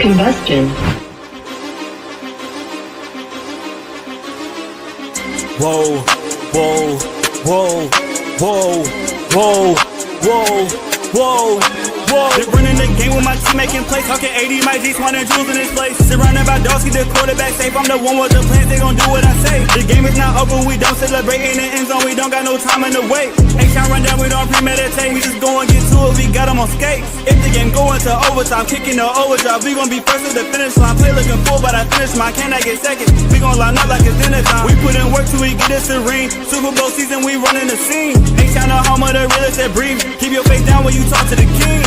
Combustion. Whoa, whoa, whoa, whoa, whoa, whoa, whoa, whoa. They're running the game with my team making plays. Talking 80, my G's, 100 jewels in this place. Surrounded by dogs, keep the quarterback safe. I'm the one with the plans, they gon' do what I say. The game is not over, we don't celebrate. In the end zone, we don't got no time in the wait. H-Town run down, we don't premeditate. We just go and get to it, we got them on skates. If the game going to overtime, kicking the overdrive, we gon' be first at the finish line. Play looking full, but I finish mine, can I get second? We gon' line up like it's dinner time. We put in work till we get us a ring. Super Bowl season, we running the scene. H-Town the home of the realest that breathe. Keep your face down when you talk to the king.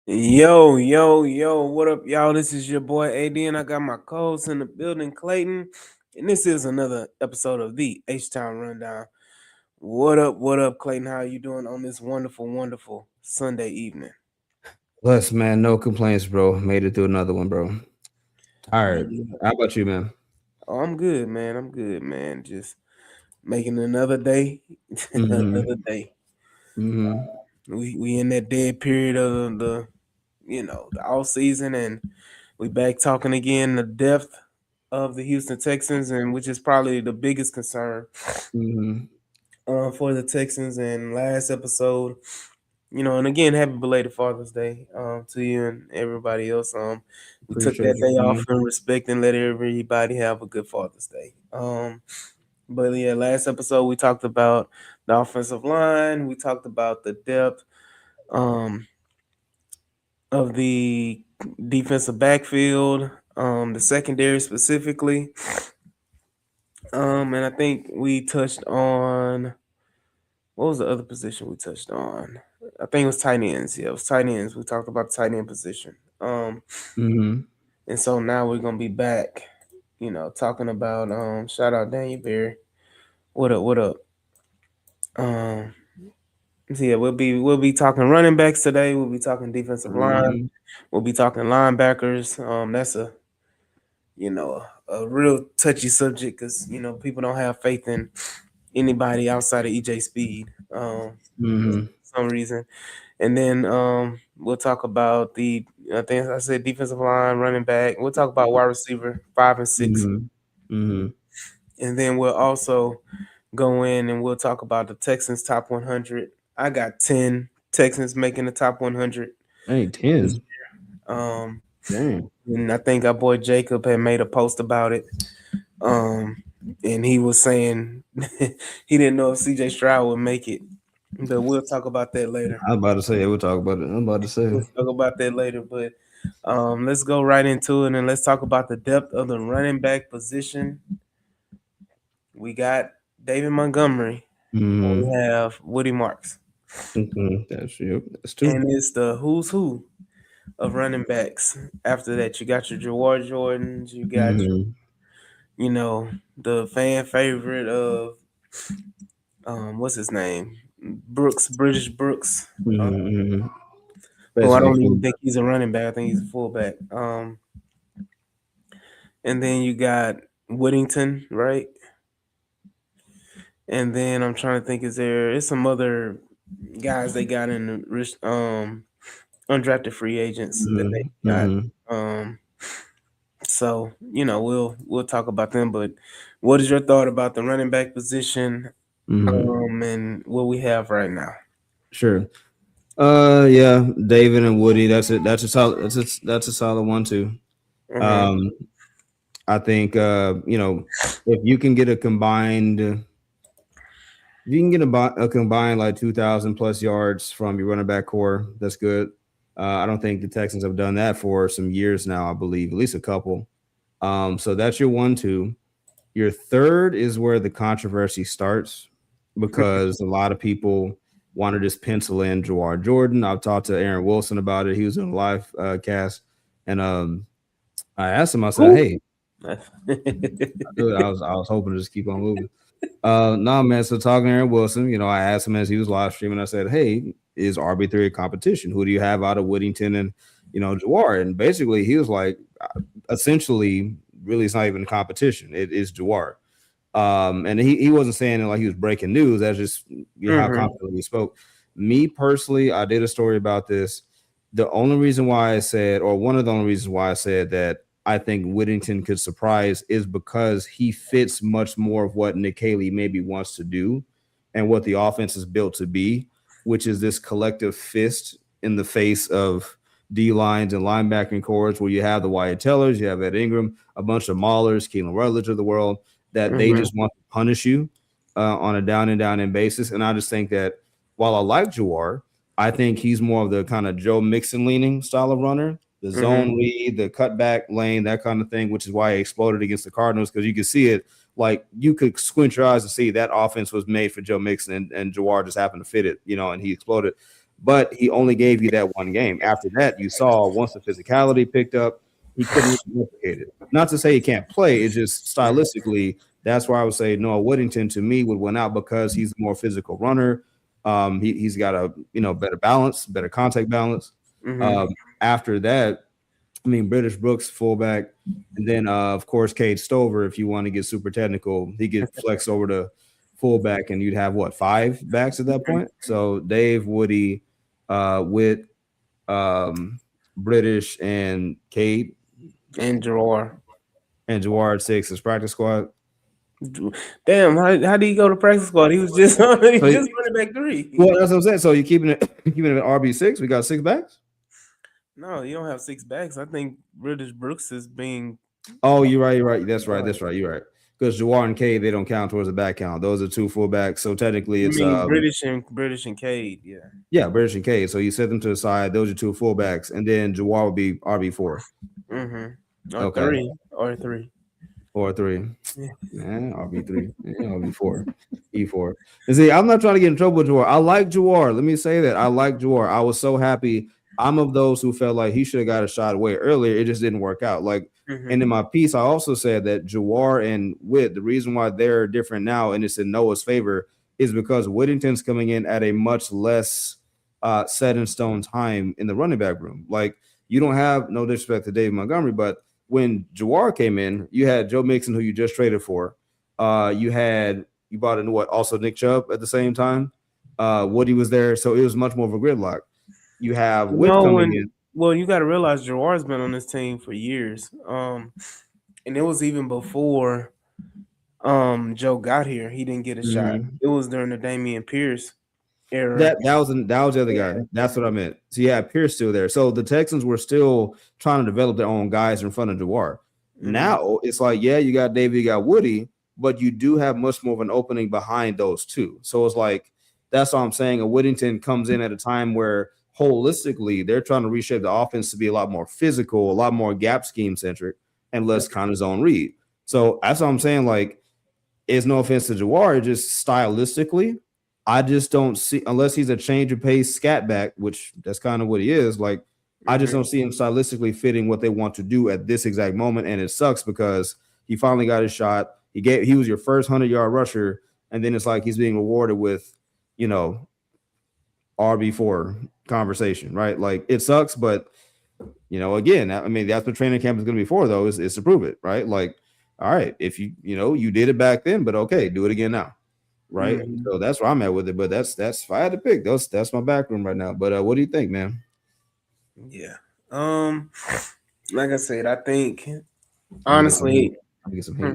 Yo, what up, y'all? This is your boy AD, and I got my co-host in the building, Clayton, and this is another episode of the H-Town Rundown. What up, Clayton? How you doing on this wonderful Sunday evening? Bless, man. No complaints, bro. Made it through another one, bro. Tired. How about you, man? Oh, I'm good, man. Just making another day, another day. We in that dead period of the off season, and we back talking again the depth of the Houston Texans, and which is probably the biggest concern for the Texans. And last episode, and again, happy belated Father's Day to you and everybody else. We took that day off in respect and let everybody have a good Father's Day. But yeah, last episode we talked about the offensive line. We talked about the depth of the defensive backfield, the secondary specifically. And I think we touched on, what was the other position we touched on? I think it was tight ends. Yeah, it was tight ends. We talked about the tight end position. And so now we're gonna be back, talking about shout out Daniel Berry. What up? So yeah, we'll be talking running backs today. We'll be talking defensive line. We'll be talking linebackers. That's a real touchy subject because people don't have faith in anybody outside of EJ Speed for some reason. And then we'll talk about I think I said defensive line, running back. We'll talk about wide receiver 5 and 6. And then we'll also go in and we'll talk about the Texans top 100. I got 10 Texans making the top 100. Hey, 10. Dang. Mm-hmm. And I think our boy Jacob had made a post about it. And he was saying he didn't know if CJ Stroud would make it. But we'll talk about that later. I was about to say, we'll talk about it. I'm about to say. We'll talk about that later. But let's go right into it and let's talk about the depth of the running back position. We got David Montgomery. And we have Woody Marks. That's you. That's two. And it's the who's who of running backs. After that, you got your Jawar Jordans. You got the fan favorite of what's his name? British Brooks. Well, I don't even think he's a running back. I think he's a fullback. And then you got Whittington, right? And then I'm trying to think, it's some other guys they got in the undrafted free agents that they got. So we'll talk about them. But what is your thought about the running back position and what we have right now? Sure. Yeah, David and Woody. That's it. That's a solid. That's a solid 1-2. I think if you can get a combined. If you can get a combined like 2,000 plus yards from your running back core, that's good. I don't think the Texans have done that for some years now, I believe, at least a couple. So that's your 1-2. Your third is where the controversy starts because a lot of people want to just pencil in Jawar Jordan. I've talked to Aaron Wilson about it. He was in a live cast, and I asked him, I said, hey, I was hoping to just keep on moving. No, man. So talking to Aaron Wilson, I asked him as he was live streaming. I said, "Hey, is RB3 a competition? Who do you have out of Whittington and Jawar?" And basically, he was like, essentially, really, it's not even a competition. It is Jawar. And he wasn't saying it like he was breaking news. That's just how Mm-hmm. confidently we spoke. Me personally, I did a story about this. The only reason why I said, or one of the only reasons why I said that I think Whittington could surprise is because he fits much more of what Nick Haley maybe wants to do and what the offense is built to be, which is this collective fist in the face of D lines and linebacking cores where you have the Wyatt Tellers, you have Ed Ingram, a bunch of Maulers, Keelan Rutledge of the world, that they Mm-hmm. just want to punish you on a down and down in basis. And I just think that while I like Jawar, I think he's more of the kind of Joe Mixon leaning style of runner, the Mm-hmm. zone read, the cutback lane, that kind of thing, which is why he exploded against the Cardinals because you could see it. Like you could squint your eyes to see that offense was made for Joe Mixon and Jawar just happened to fit it, and he exploded. But he only gave you that one game. After that, you saw once the physicality picked up, he couldn't replicate it. Not to say he can't play, it's just stylistically. That's why I would say Noah Whittington to me would win out because he's a more physical runner. He's got a better balance, better contact balance. Mm-hmm. Um, After that, I mean British Brooks fullback, and then of course Cade Stover. If you want to get super technical, he get flex over to fullback, and you'd have what 5 backs at that point. So Dave, Woody, Witt, British, and Cade, And Jawar. and Jawar at 6 as practice squad. Damn, how did he go to practice squad? He was just he So, just running back 3. well, that's what I'm saying. So you keeping it keeping it at RB6. We got 6 backs. No, you don't have 6 backs. I think British Brooks is being. Oh, you're right. You're right. That's right. That's right. You're right. Because Jawar and Cade, they don't count towards the back count. Those are 2 fullbacks. So technically, I it's mean British and Cade. Yeah. yeah, British and Cade. So you set them to the side. Those are 2 fullbacks, and then Jawar would be RB4. Mm-hmm. Or Okay, 3. or 3. Yeah. Yeah, RB3. Yeah, RB4. E4. And see, I'm not trying to get in trouble with Jawar. I like Jawar. Let me say that. I like Jawar. I was so happy. I'm of those who felt like he should have got a shot way earlier. It just didn't work out. Like, Mm-hmm. and in my piece, I also said that Jawar and Witt, the reason why they're different now and it's in Noah's favor is because Whittington's coming in at a much less set in stone time in the running back room. Like, you don't have no disrespect to Dave Montgomery, but when Jawar came in, you had Joe Mixon, who you just traded for. You brought in what? Also Nick Chubb at the same time. Woody was there, so it was much more of a gridlock. You have Witt coming in. Well, you got to realize Jawar's been on this team for years. And it was even before Joe got here. He didn't get a shot. Mhm. It was during the Damian Pierce era. That was the other guy. That's what I meant. So yeah, Pierce still there. So the Texans were still trying to develop their own guys in front of Jawar. Mhm. Now it's like, yeah, you got David, you got Woody, but you do have much more of an opening behind those two. So it's like that's what I'm saying. A Whittington comes in at a time where holistically they're trying to reshape the offense to be a lot more physical, a lot more gap scheme centric, and less kind of zone read. So that's what I'm saying. Like, it's no offense to Jawar, just stylistically, I just don't see unless he's a change of pace scat back, which that's kind of what he is. Like, I just Mhm. don't see him stylistically fitting what they want to do at this exact moment, and it sucks because he finally got his shot. He was your first 100-yard rusher, and then it's like he's being rewarded with, you know, RB4 conversation, right? Like, it sucks, but again, I mean, that's what training camp is going to be for, though, is to prove it, right? Like, all right, if you did it back then, but okay, do it again now, right? Mhm. So that's where I'm at with it. But that's if I had to pick, that's my back room right now. But what do you think, man? Yeah. Like I said, I think I'll get some heat. honestly, I'll get some Hmm.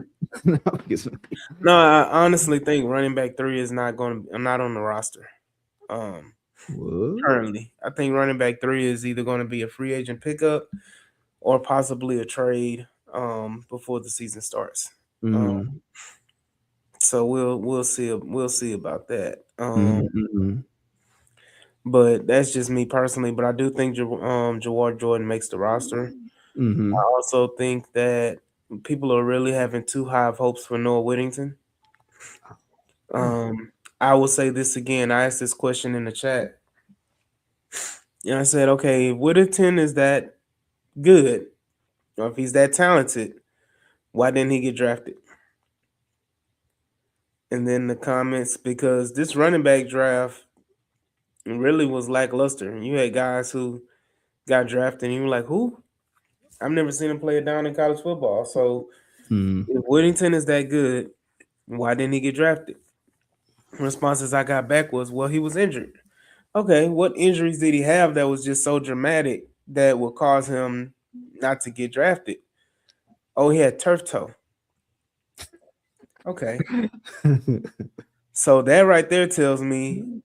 heat. I'll get some heat. no, I honestly think running back 3 is not going to. I'm not on the roster. What? Currently, I think running back 3 is either going to be a free agent pickup or possibly a trade. Before the season starts. Mhm. So we'll see about that. Mhm, mhm, But that's just me personally. But I do think Jawar Jordan makes the roster. I mhm. also think that people are really having too high of hopes for Noah Whittington. I will say this again. I asked this question in the chat, and I said, okay, if Whittington is that good, or if he's that talented, why didn't he get drafted? And then the comments, because this running back draft really was lackluster. You had guys who got drafted, and you were like, who? I've never seen him play it down in college football. So Mhm. if Whittington is that good, Why didn't he get drafted? Responses I got back was, well, he was injured. Okay, what injuries did he have that was just so dramatic that would cause him not to get drafted? Oh, he had turf toe. Okay. So that right there tells me,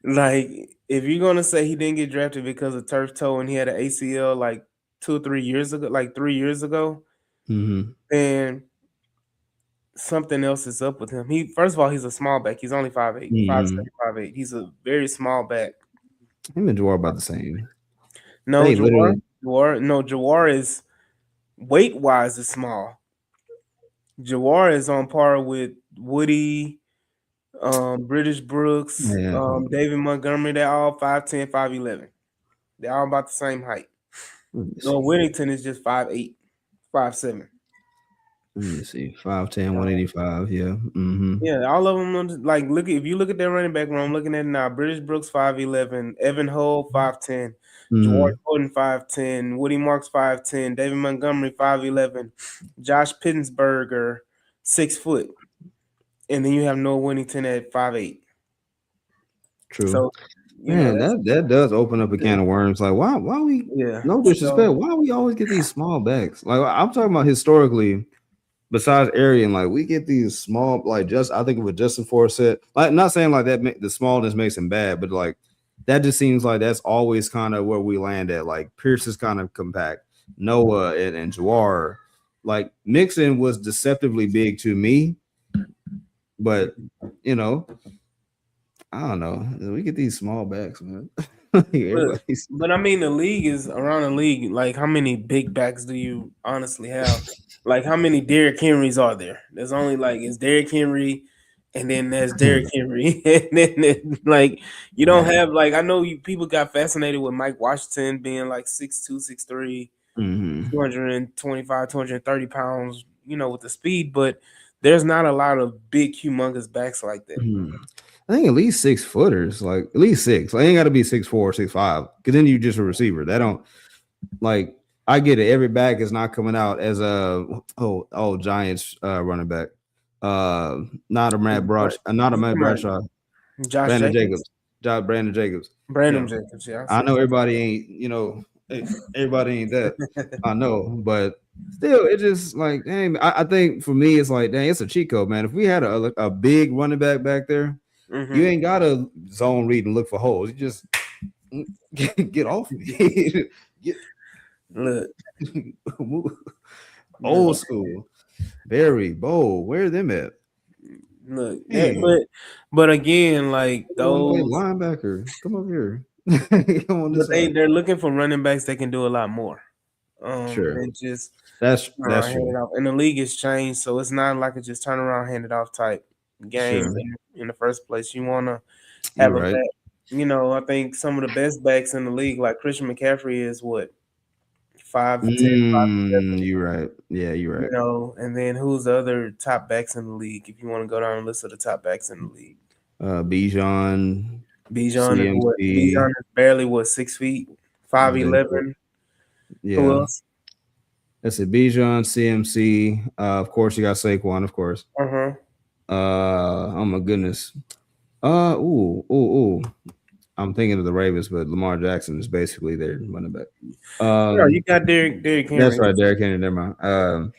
like, if you're gonna say he didn't get drafted because of turf toe and he had an ACL like 2 or 3 years ago, like 3 years ago, Mm-hmm. then something else is up with him. He first of all, he's a small back. He's only 5'8", Mm-hmm. 5'7", 5'8". He's a very small back. Him and Dwar about the same. No, They literally. Jawar is weight wise is small. Jawar is on par with Woody, British Brooks, Yeah. David Montgomery. They're all 5'10", 5'11". They're all about the same height. Let me No, see. Whittington is just 5'8", 5'7". Let me see. 5'10", Um, 185. Yeah. Mm-hmm. yeah, all of them. Like, if you look at their running back room, I'm looking at it now. British Brooks 5'11", Evan Hull 5'10", George Mm-hmm. Gordon 5'10", Woody Marks 5'10", David Montgomery 5'11", Josh Pittensberger 6 foot, and then you have Noah Whittington at 5'8". True. So, Man, that's that does open up a can of worms. Like, why we yeah. no So disrespect, why we always get these small backs? Like I'm talking about historically, besides Arian, like we get these small, like just I think of it Justin Forsett. Like not saying like that the smallness makes him bad, but like that just seems like that's always kind of where we land at. Like Pierce is kind of compact, Noah and Jawar. Like Mixon was deceptively big to me, but you know, I don't know. We get these small backs, man. But Everybody's but I mean, the league is around the league. Like, how many big backs do you honestly have? Like, how many Derrick Henrys are there? There's only like it's Derrick Henry, and then there's Derrick Henry, and then you don't have like I know people got fascinated with Mike Washington being like 6'2", 6'3", mm-hmm. 225, 230 pounds, with the speed, but there's not a lot of big, humongous backs like that. Mm-hmm. I think at least 6 footers, like at least six. Like, ain't got to be 6'4", 6'5", because then you just a receiver. That don't like. I get it. Every back is not coming out as a Giants running back. Not a Matt Brush, not a Matt Come on, Bradshaw. Josh Brandon Jacobs, Jacobs, Brandon Jacobs. Brandon Jacobs. Yeah, I I see. know everybody ain't, everybody ain't that. I know, but still, it just like, dang, I think for me, it's like, dang, it's a cheat code, man. If we had a big running back there, you ain't gotta zone read and look for holes. You just get off me. Look, Old school, very bold. Where them at? look. Man, But again, like I want to play those, linebacker. Come up here. Come on but this side. they're looking for running backs that can do a lot more. Sure, And just that's hand true. it off. And the league has changed, so it's not like a just turn around, hand it off type game Sure, in the first place. You want to you're have a right. back. I think some of the best backs in the league, like Christian McCaffrey, is what 5'10", 5'11". You're right. Yeah, you're right. And then who's the other top backs in the league? If you want to go down the list of the top backs in the league, Bijan, Bijan CMC. is barely 6 feet, Then 5'11". Who yeah, else? that's it. Bijan, CMC. Of course, you got Saquon. Of course. Uh-huh. Oh my goodness. Ooh. I'm thinking of the Ravens, but Lamar Jackson is basically their running back. No, you got Derrick That's Henry. right, Derrick Henry. Never mind.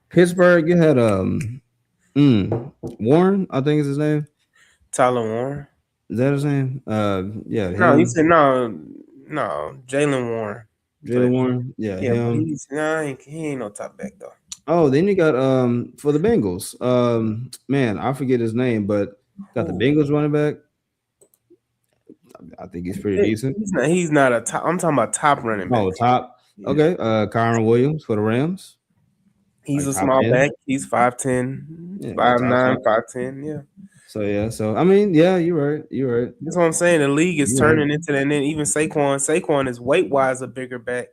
Pittsburgh, you had Warren, I think is his name. Tyler Warren. Is that his name? Yeah, No, he him. said no, Jalen Warren. Jalen But Warren. Yeah, yeah, but him. he ain't no top back though. Oh, then you got for the Bengals. Man, I forget his name, but got the Who? Bengals running back. I think he's pretty decent. He's not a top. I'm talking about top running back. Oh, top. Yeah. Okay. Kyron Williams for the Rams. He's Like a top small 10. back. He's 5'10", Yeah, like top 5'9", 10. 5'10". Yeah. So yeah, so I mean, yeah, you're right. You're right. That's what I'm saying. The league is You're right. turning into that. And then even Saquon is weight wise a bigger back,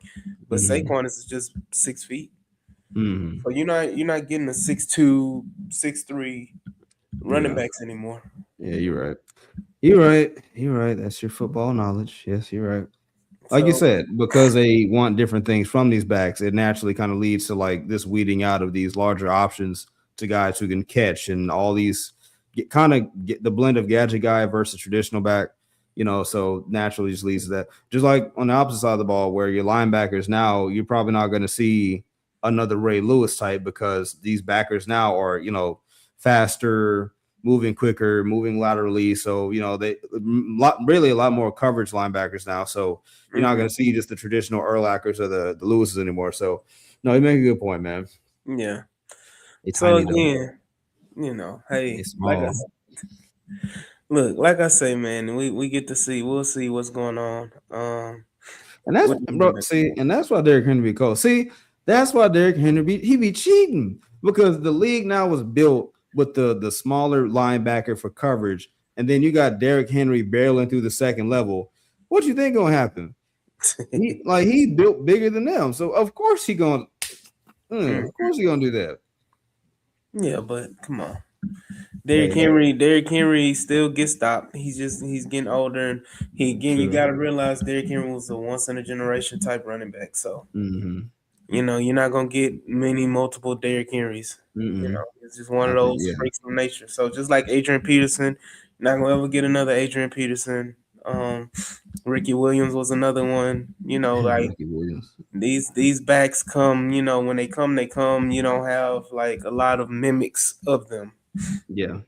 but Mm-hmm. Saquon is just 6 feet. Mm-hmm. So you're not getting a 6'2", 6'3" running Yeah. backs anymore. Yeah, you're right. You're right. You're right. That's your football knowledge. Yes, you're right. Like you So said, because they want different things from these backs, it naturally kind of leads to like this weeding out of these larger options to guys who can catch and all these kind of get the blend of gadget guy versus traditional back. So naturally just leads to that. Just like on the opposite side of the ball, where your linebackers now, you're probably not going to see another Ray Lewis type because these backers now are, faster, moving quicker, moving laterally. So, really a lot more coverage linebackers now. So you're not going to see just the traditional Urlachers or the Lewises anymore. So, no, you make a good point, man. Yeah. It's So tiny, again, hey, like I say, man, we get to see. We'll see what's going on. And that's and that's why Derrick Henry be cold. See, that's why Derrick Henry be cheating because the league now was built with the smaller linebacker for coverage, and then you got Derrick Henry barreling through the second level. What you think gonna happen? He built bigger than them, so of course he gonna do that. Yeah, but come on. Derrick Henry still gets stopped. He's getting older, and you got to realize Derrick Henry was a once in a generation type running back. So you're not gonna get many multiple Derrick Henrys. It's just one of those freaks of nature. So just like Adrian Peterson, you're not gonna ever get another Adrian Peterson. Ricky Williams was another one. These backs come. When they come, they come. You don't have like a lot of mimics of them. Yeah.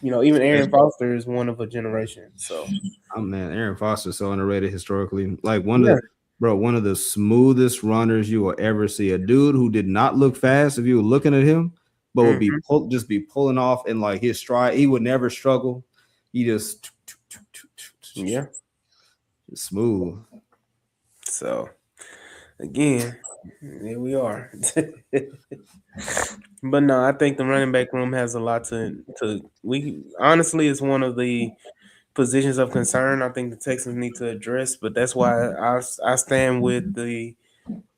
Even Aaron Foster is one of a generation. So, man, Aaron Foster's so underrated historically. Like one of the smoothest runners you will ever see. A dude who did not look fast if you were looking at him, but would be pulling off in like his stride. He would never struggle. He just smooth. So, again, here we are. But no, I think the running back room has a lot we honestly it's one of the positions of concern I think the Texans need to address, but that's why I stand with the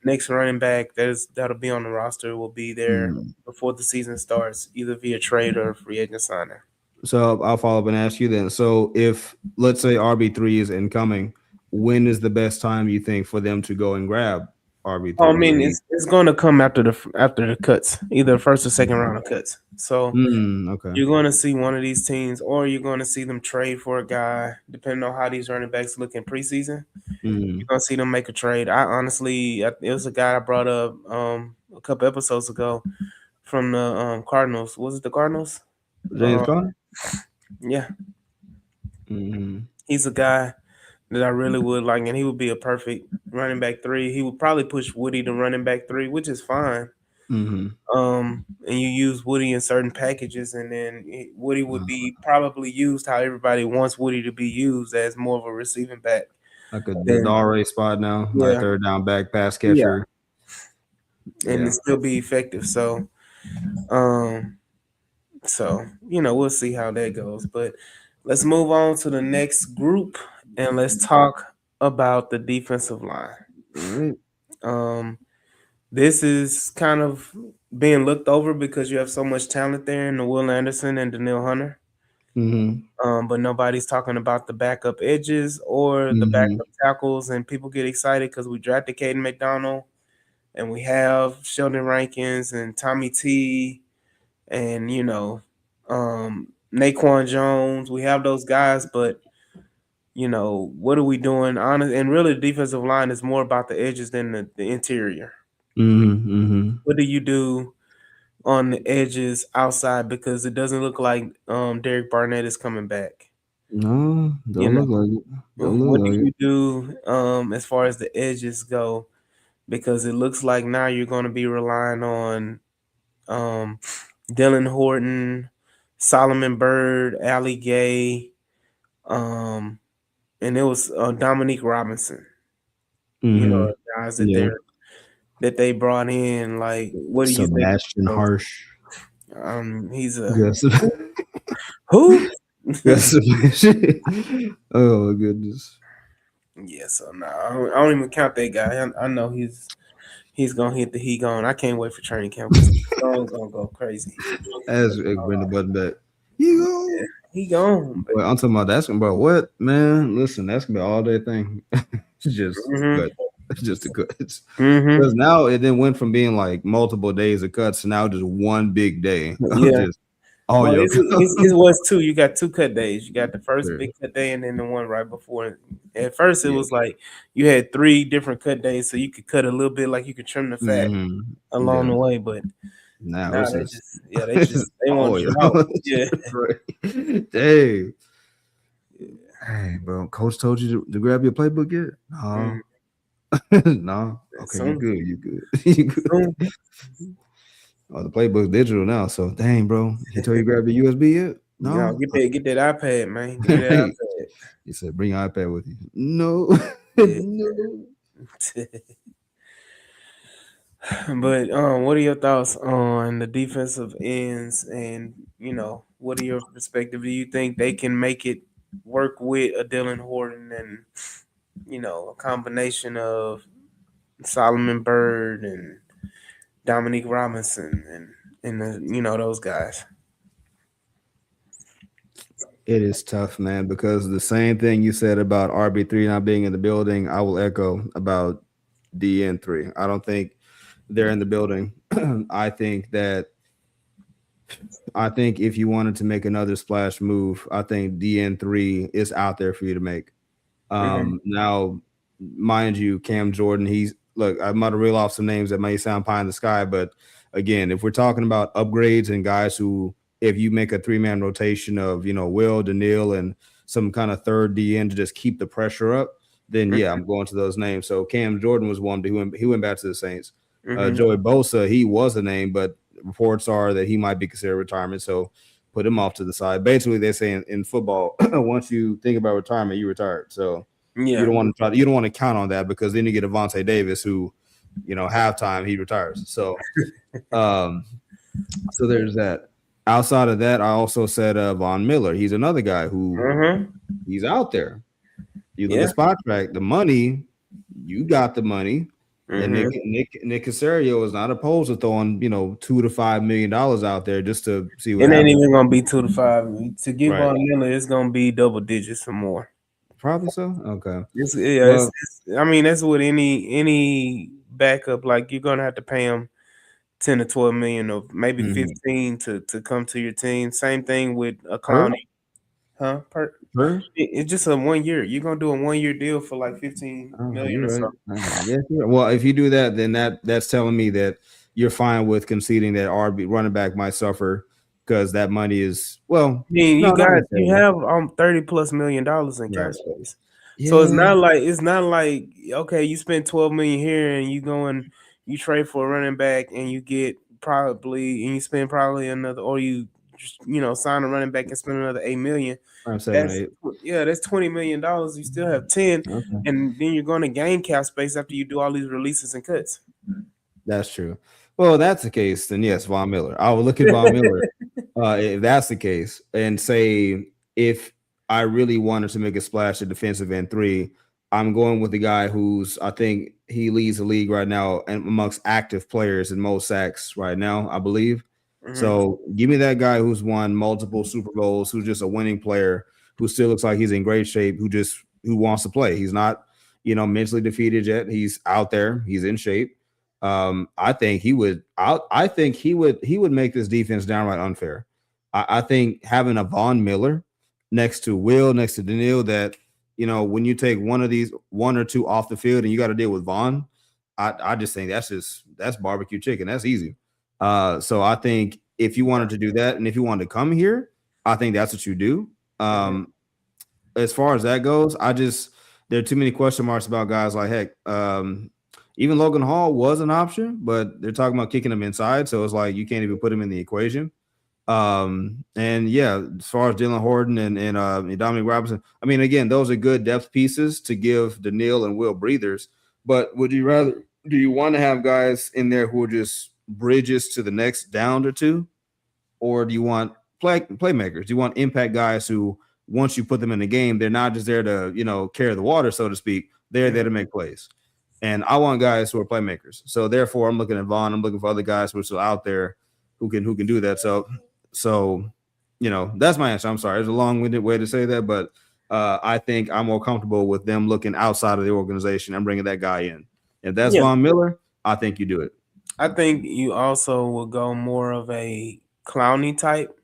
next running back that'll be on the roster will be there before the season starts, either via trade or free agent signing. So I'll follow up and ask you then. So if let's say RB3 is incoming, when is the best time you think for them to go and grab RB3? I mean, it's going to come after the cuts, either first or second round of cuts. So you're going to see one of these teams, or you're going to see them trade for a guy, depending on how these running backs look in preseason. You're going to see them make a trade. It was a guy I brought up a couple episodes ago from the Cardinals. Was it the Cardinals? James Conner? Yeah. He's a guy that I really would like, and he would be a perfect running back 3. He would probably push Woody to running back 3, which is fine. And you use Woody in certain packages, and then Woody would be probably used how everybody wants Woody to be used, as more of a receiving back. Like a Dare spot now, like third down back pass catcher. And it still be effective. So, we'll see how that goes. But let's move on to the next group, and let's talk about the defensive line. This is kind of being looked over because you have so much talent there in the Will Anderson and Danielle Hunter. But nobody's talking about the backup edges or the backup tackles, and people get excited because we drafted Caden McDonald, and we have Sheldon Rankins and Tommy T, and Naquan Jones. We have those guys, but what are we doing? And really, the defensive line is more about the edges than the interior. What do you do on the edges outside? Because it doesn't look like Derek Barnett is coming back. No, don't look like it. What do you do as far as the edges go? Because it looks like now you're going to be relying on Dylan Horton, Solomon Byrd, Ali Gay, and it was Dominique Robinson. Guys that they brought in. Like, what do you think? Sebastian Harsh. He's a who? Oh my goodness. Yeah, so no, I don't even count that guy. I know he's gonna hit the heat gone. I can't wait for training camp. He's gonna go crazy. As bring the button back. He gone. Well, I'm talking about that's gonna be what, man. Listen, that's gonna be an all day thing. Just good. just the cuts. Mm-hmm. Because now it then went from being like multiple days of cuts to now just one big day of Yeah. just all Well, your it was two. You got two cut days. You got the first cuts. big cut day and then the one right before. At first, it Yeah. was like you had three different cut days, so you could cut a little bit, like you could trim the fat along Yeah. the way. But Now now it's they just just, yeah, it's just they want all to your drought. Yeah. right. Dang. Hey, bro. Coach told you to grab your playbook yet? Mm, No. No. Okay, you soon, good. You good. You soon. good. Oh, the playbook's digital now. So dang, bro. He told you to grab your USB yet? No, No. get that iPad, man. Give me that Hey, iPad. he said, bring your iPad with you. No. Yeah. No. But what are your thoughts on the defensive ends, and what are your perspective? Do you think they can make it work with a Dylan Horton and a combination of Solomon Bird and Dominique Robinson and those guys? It is tough, man, because the same thing you said about RB3 not being in the building, I will echo about DN3. I don't think they're in the building. I think that if you wanted to make another splash move, I think DN3 is out there for you to make. Hmm. Now, mind you, Cam Jordan, I might have reeled off some names that may sound pie in the sky, but again, if we're talking about upgrades and guys who, if you make a 3-man rotation of, Will, Daniil, and some kind of third DN to just keep the pressure up, then yeah, I'm going to those names. So Cam Jordan was one, but he went back to the Saints. Hmm. Joey Bosa, he was a name, but reports are that he might be considered retirement. So put him off to the side. Basically, they're saying in football, once you think about retirement, you retired. So you Yeah. don't want to count on that, because then you get Avonte Davis, who, halftime he retires. So, so there's that. Outside of that, I also said Von Miller. He's another guy who Hmm. he's out there. You look Yeah. at Spot Track, the money, you got the money. And Hmm. Nick Casario is not opposed to throwing, $2 to $5 million out there just to see what It ain't happens. even gonna be 2 to 5. To get Right. Von Miller, it's gonna be double digits or more. Probably so. Okay. It's, Well, I mean, that's what any backup, like, you're gonna have to pay him 10 to 12 million, or maybe mhm. 15 to come to your team. Same thing with a Her? Clowney, huh? Her? It's just a 1 year. You're gonna do a 1 year deal for like 15 Oh, million or you're right. something. I guess you're right. Well, if you do that, then that's telling me that you're fine with conceding that RB running back might suffer, because that money is, well, I mean, no, not you necessarily. have $30+ million in cap Right. space. So Yeah. it's not like, okay, you spend 12 million here and you trade for a running back and you get probably, and you spend probably another, or you just, sign a running back and spend another 8 million. I'm 7 That's 8. that's $20 million. You still have 10, Okay. and then you're going to gain cap space after you do all these releases and cuts. That's true. Well, if that's the case, then yes, Von Miller. I will look at Von Miller, if that's the case, and say, if I really wanted to make a splash at defensive end 3, I'm going with the guy who's, I think he leads the league right now and amongst active players in most sacks right now, I believe. Hmm. So give me that guy who's won multiple Super Bowls, who's just a winning player, who still looks like he's in great shape, who wants to play. He's not, mentally defeated yet. He's out there. He's in shape. I think he would. I think he would make this defense downright unfair. I think having a Von Miller next to Will, next to Daniil, that when you take one or two off the field and you got to deal with Von, I just think that's barbecue chicken. That's easy. So I think if you wanted to do that, and if you wanted to come here, I think that's what you do. Hmm. As far as that goes, there are too many question marks about guys like heck. Even Logan Hall was an option, but they're talking about kicking him inside, so it's like you can't even put him in the equation. And yeah, as far as Dylan Horton and Dominic Robinson, I mean, again, those are good depth pieces to give Daniil and Will breathers. But do you want to have guys in there who are just bridges to the next down or two, or do you want playmakers? Do you want impact guys who, once you put them in the game, they're not just there to carry the water, so to speak. They're there to make plays. And I want guys who are playmakers. So therefore, I'm looking at Vaughn. I'm looking for other guys who are still out there who can do that. So that's my answer. I'm sorry, it's a long-winded way to say that, but I think I'm more comfortable with them looking outside of the organization and bringing that guy in. If that's Yeah, Von Miller, I think you do it. I think you also will go more of a Clowney type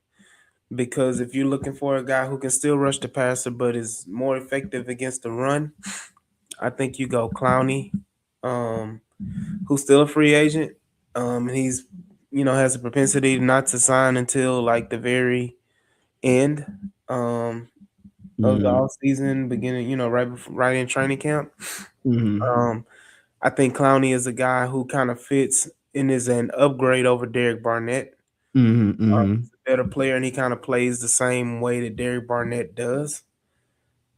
because if you're looking for a guy who can still rush the passer but is more effective against the run, I think you go Clowney, um, who's still a free agent. He's has a propensity not to sign until like the very end of the Mm-hmm. off season, beginning right in training camp. Mm-hmm. Um, I think Clowney is a guy who kind of fits and is an upgrade over Derek Barnett. Mm-hmm. Mm-hmm. He's a better player, and he kind of plays the same way that Derek Barnett does.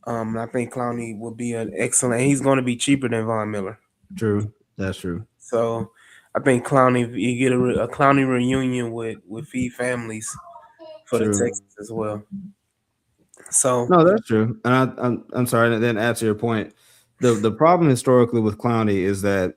I think Clowney will be an excellent. He's going to be cheaper than Von Miller, True. That's true. so I think Clowney. You get a Clowney reunion with Feed Families for the True. Texans as well. So No, that's true. And I'm sorry, and then add to your point. The problem historically with Clowney is that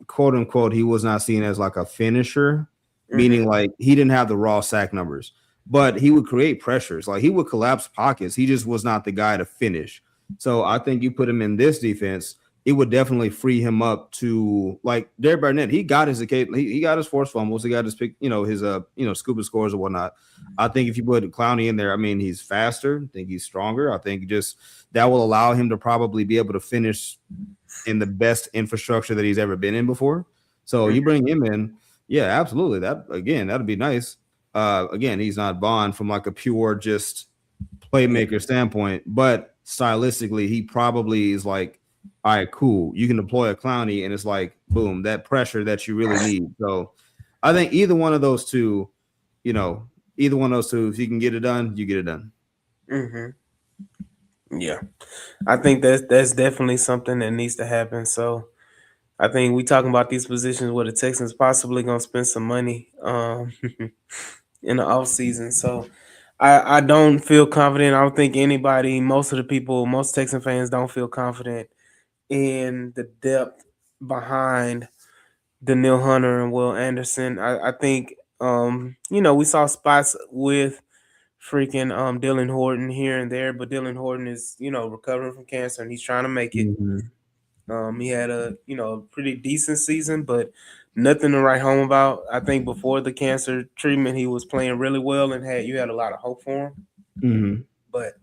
quote unquote he was not seen as like a finisher, mhm, meaning like he didn't have the raw sack numbers, but he would create pressures. Like he would collapse pockets. He just was not the guy to finish. So I think you put him in this defense, it would definitely free him up to like Derek Barnett. He got his he got his forced fumbles. He got his pick, his scuba scores or whatnot. I think if you put Clowney in there, I mean, he's faster. I think he's stronger. I think just that will allow him to probably be able to finish in the best infrastructure that he's ever been in before. So mhm, you bring him in, yeah, absolutely. That'd be nice. Again, he's not Bond from like a pure just playmaker standpoint, but stylistically, he probably is like, all right, cool. You can deploy a Clowney, and it's like, boom, that pressure that you really need. So I think either one of those two, you know, either one of those two, if you can get it done, you get it done. mhm. Yeah, I think that's definitely something that needs to happen. So I think we talking about these positions where the Texans possibly gonna spend some money in the off season. So I don't feel confident. I don't think anybody, most of the people, most Texan fans don't feel confident in the depth behind Daniil Hunter and Will Anderson. I think we saw spots with freaking Dylan Horton here and there, but Dylan Horton is, recovering from cancer and he's trying to make it. Mm-hmm. He had a pretty decent season, but nothing to write home about. I think before the cancer treatment, he was playing really well and had a lot of hope for him. Mm-hmm. But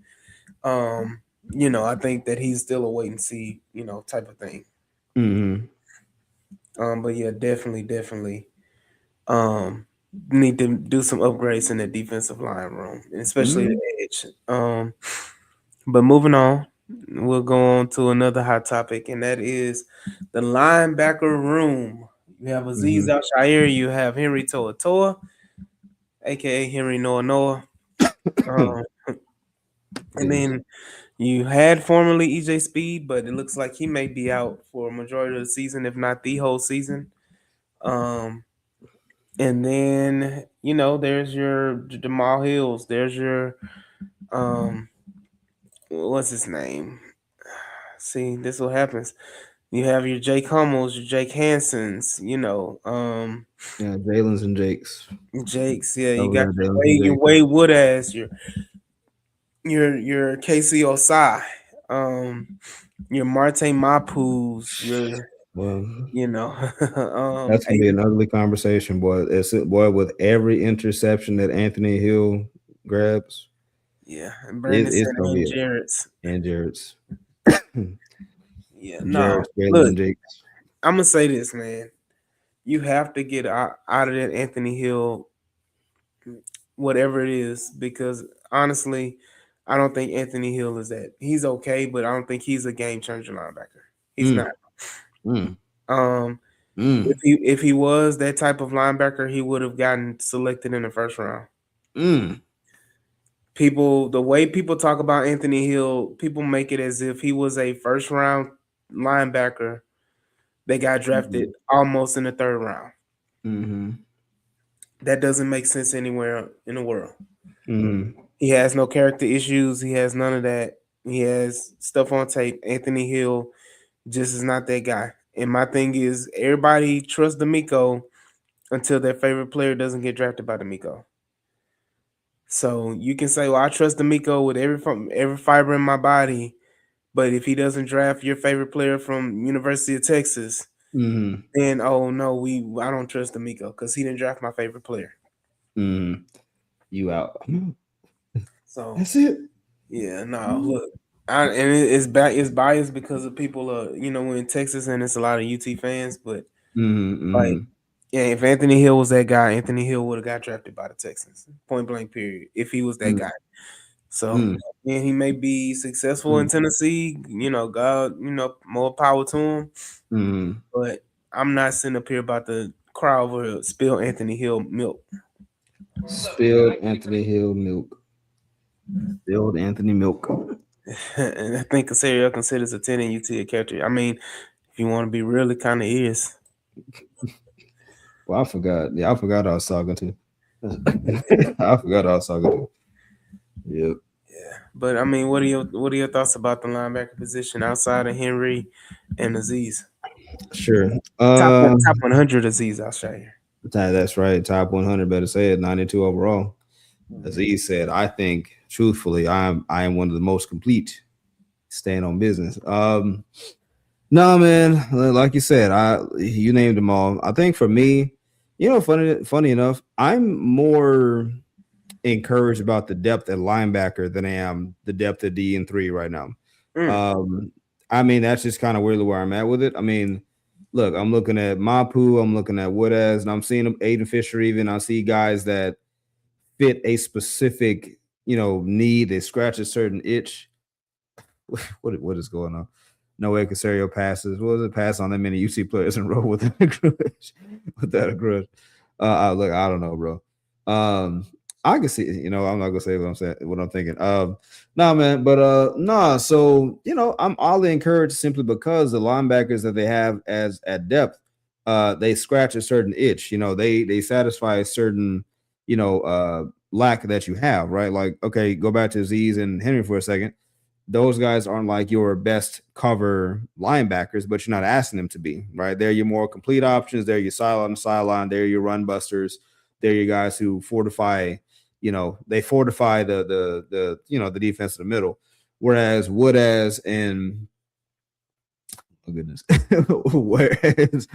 I think that he's still a wait and see, type of thing. Mm-hmm. But yeah, definitely, need to do some upgrades in the defensive line room, and especially Mm-hmm. the edge. But moving on, we'll go on to another hot topic, and that is the linebacker room. You have Aziz Mm-hmm. Al-Shaair, you have Henry Toa, aka Henry Noah Noah. Um, and Goodness. then you had formerly EJ Speed, but it looks like he may be out for a majority of the season, if not the whole season. And then there's your Jamal Hills. There's your um, what's his name? See, this what happens. You have your Jake Hummels, your Jake Hansons, Yeah, Jalen's and Jake's. Jakes. Yeah, you Over got there, Jalen's and Your Jake's. Wade Woodass, your Casey Osai, your Marte Mapus, your Well, you know, that's gonna hey, be an ugly conversation, boy. It's boy with every interception that Anthony Hill grabs, yeah, and Brandon it's said gonna be and it. Jarrett's. And Jared's, Yeah, no, Jared's, Jalen, look, and Jake's. I'm gonna say this, man. You have to get out of that Anthony Hill, whatever it is, because honestly, I don't think Anthony Hill is that. He's okay, but I don't think he's a game changer linebacker. He's Mm, not. mm, Um, if mm, he was that type of linebacker, he would have gotten selected in the first round. mm, The way people talk about Anthony Hill, people make it as if he was a first round linebacker. They got drafted mm, almost in the third round. mm, That doesn't make sense anywhere in the world. mm, He has no character issues. He has none of that. He has stuff on tape. Anthony Hill just is not that guy. And my thing is, everybody trusts D'Amico until their favorite player doesn't get drafted by D'Amico. So you can say, "Well, I trust D'Amico with every fiber in my body," but if he doesn't draft your favorite player from University of Texas, Mm-hmm. then oh no, I don't trust D'Amico because he didn't draft my favorite player. Mm-hmm. You out. So That's it. yeah, no, look, it's biased because of people we're in Texas and it's a lot of UT fans, but Mm-hmm. like Mm-hmm. yeah, if Anthony Hill was that guy, Anthony Hill would have got drafted by the Texans. Point blank period. If he was that guy. So Mm-hmm. and he may be successful in Mm-hmm. Tennessee, God, more power to him. Mm-hmm. But I'm not sitting up here about to cry over spill Anthony Hill milk. Spilled Anthony Hill milk. Spilled Anthony milk. And I think Casario considers attending UT a character. I mean, if you want to be real, it kind of is. Well, I forgot. Yeah, I forgot I was talking to. I forgot I was talking to. Yep. Yeah. But I mean, what are your thoughts about the linebacker position outside of Henry and Aziz? Sure. Top 100 Aziz, I'll show you. That's right. Top 100. Better say it. 92 overall. As he said, I think truthfully, I am one of the most complete. Staying on business. No, man. Like you said, you named them all. I think for me, funny enough, I'm more encouraged about the depth at linebacker than I am the depth at D and three right now. Mm. Um, I mean, that's just kind of really where I'm at with it. I mean, look, I'm looking at Mapu, I'm looking at Woodaz, and I'm seeing Aiden Fisher. Even I see guys that fit a specific, need. They scratch a certain itch. What is going on? No way Casario passes. What was it? Pass on that many UC players in a row with a grudge. Without a grudge. Look, I don't know, bro. I can see, I'm not gonna say what I'm saying, what I'm thinking. Nah, man, but nah. So I'm all encouraged simply because the linebackers that they have as at depth, they scratch a certain itch. They satisfy a certain, lack that you have, right? Like, okay, go back to Aziz and Henry for a second. Those guys aren't like your best cover linebackers, but you're not asking them to be, right? They're your more complete options. They're your sideline. They're your run busters. They're your guys who fortify, they fortify the defense in the middle. Whereas oh goodness, whereas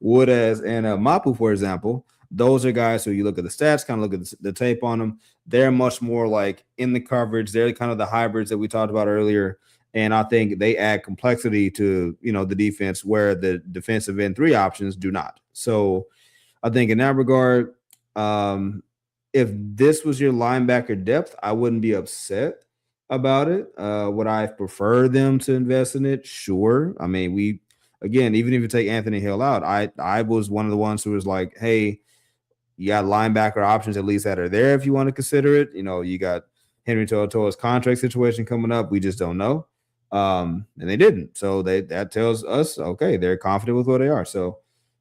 Woodaz and Mapu, for example, those are guys who you look at the stats, kind of look at the tape on them. They're much more like in the coverage. They're kind of the hybrids that we talked about earlier. And I think they add complexity to, the defense where the defensive end three options do not. So I think in that regard, if this was your linebacker depth, I wouldn't be upset about it. Would I prefer them to invest in it? Sure. I mean, even if you take Anthony Hill out, I was one of the ones who was like, hey, you got linebacker options at least that are there if you want to consider it. You got Henry To'oTo'o's contract situation coming up. We just don't know. And they didn't. So that tells us, okay, they're confident with where they are. So,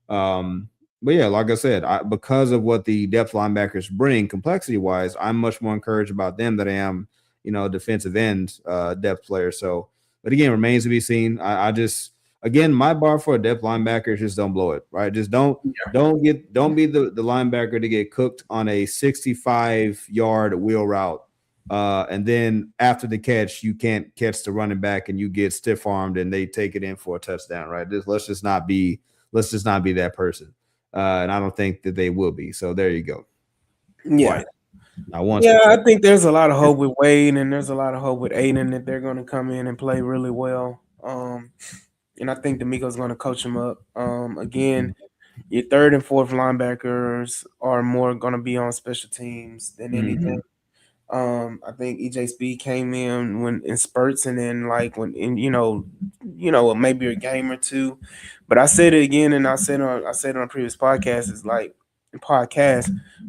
but yeah, like I said, because of what the depth linebackers bring complexity wise, I'm much more encouraged about them than I am, defensive end depth players. So, but again, remains to be seen. I just, again, my bar for a depth linebacker is just don't blow it, right? Just don't be the linebacker to get cooked on a 65-yard wheel route. And then after the catch, you can't catch the running back and you get stiff armed and they take it in for a touchdown, right? Let's just not be that person. And I don't think that they will be. So there you go. Yeah. I think there's a lot of hope with Wade and there's a lot of hope with Aiden that they're going to come in and play really well. And I think D'Amico's going to coach him up. Again, your third and fourth linebackers are more going to be on special teams than anything. I think EJ Speed came in when in spurts and then like when in maybe a game or two. But I said it again and I said on a previous podcast, it's like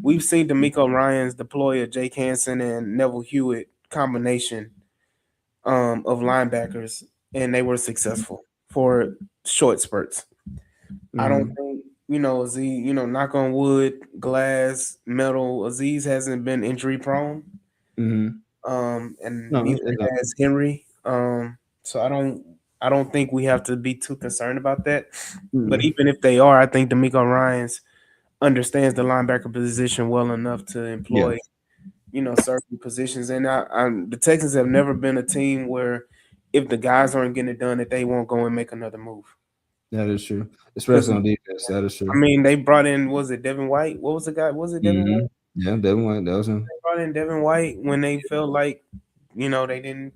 we've seen D'Amico Ryans deploy a Jake Hansen and Neville Hewitt combination of linebackers and they were successful for short spurts. I don't think Aziz, knock on wood, glass, metal, Aziz hasn't been injury prone. And neither has Henry. So I don't think we have to be too concerned about that. But even if they are, I think D'Amico Ryans understands the linebacker position well enough to employ, certain positions. And the Texans have never been a team where if the guys aren't getting it done, that they won't go and make another move. That is true, Because especially on defense. That is I true. mean, they brought in, was it Devin White? What was the guy? Was it Devin Hmm. White? Yeah, Devin White. That was him. They brought in Devin White when they felt like, they didn't,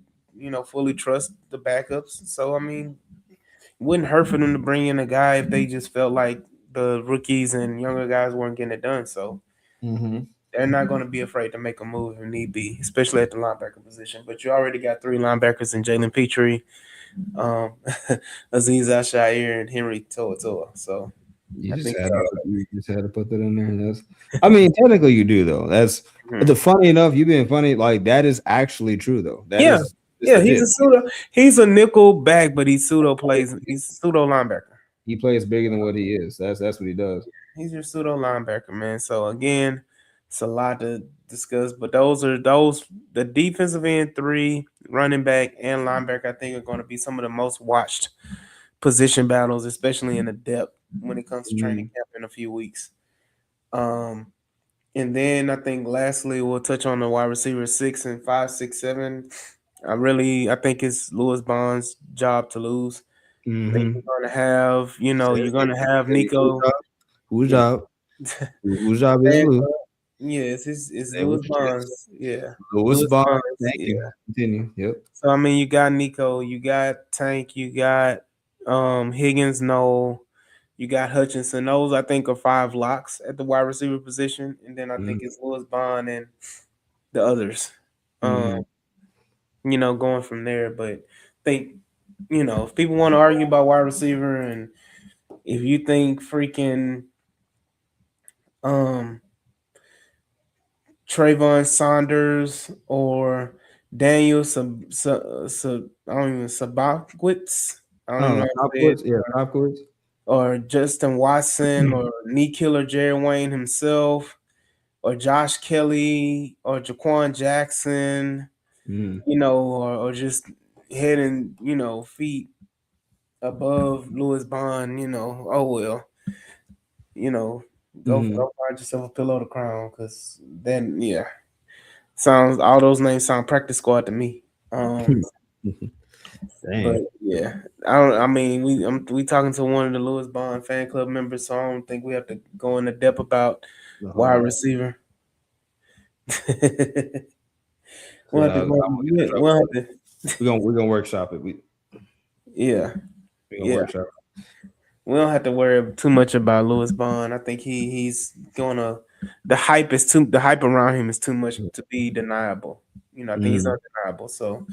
fully trust the backups. So I mean, it wouldn't hurt for them to bring in a guy if they just felt like the rookies and younger guys weren't getting it done. So Hmm. they're not going to be afraid to make a move if need be, especially at the linebacker position. But you already got three linebackers in Jalen Petrie, um, Aziz Al-Shaair, and Henry To'oTo'o. So You I just think had to put that in there. That's, I mean, technically you do though. That's Mhm. the funny enough. You being funny, like that is actually true though. That Yeah, is it's yeah, he's a legit. pseudo. He's a nickel back, but he pseudo plays. He's pseudo linebacker. He plays bigger than what he is. That's what he does. He's your pseudo linebacker, man. So again, it's a lot to discuss. But those the defensive end three, running back and linebacker. I think are going to be some of the most watched position battles, especially in the depth when it comes to training Mm, camp in a few weeks. Um, and then I think lastly we'll touch on the wide receiver 6 and 5, 6, 7. I think it's Lewis Bond's job to lose. I think mm-hmm. you're gonna have, you're gonna have Whose Nico. job? Whose Yeah. job? Whose job is Fan Lou? club. Yeah, it's Say what Lewis you just said. Bonds. Yeah. Louis Lewis Bond. Bonds. Thank Yeah. you. Continue. Yep. So I mean you got Nico, you got Tank, you got Higgins, Noel, you got Hutchinson. Those I think are five locks at the wide receiver position. And then I think Mm-hmm. it's Lewis Bond and the others. Um, Mm-hmm. going from there. But think, if people want to argue about wide receiver and if you think freaking um Trayvon Saunders or Daniel I don't even Sabowitz. I don't even know Oh, how to say it. Hopkins. Yeah, Hopkins. Or Justin Watson or Knee Killer Jerry Wayne himself or Josh Kelly or Jaquan Jackson, Mm-hmm. or just head and feet above Lewis Bond, oh well, you know, Mm-hmm. go find yourself a pillow to cry because then sounds all those names sound practice squad to me. But Dang. yeah, I don't. I mean, we talking to one of the Lewis Bond fan club members, so I don't think we have to go into depth about The wide whole. receiver. we'll have Yeah, to I'm go. gonna get in trouble We'll for have it. to. We're gonna workshop it. Yeah, We gonna yeah. workshop. We don't have to worry too much about Lewis Bond. I think he's gonna. The hype around him is too much to be deniable. I think he's Mm-hmm. undeniable. So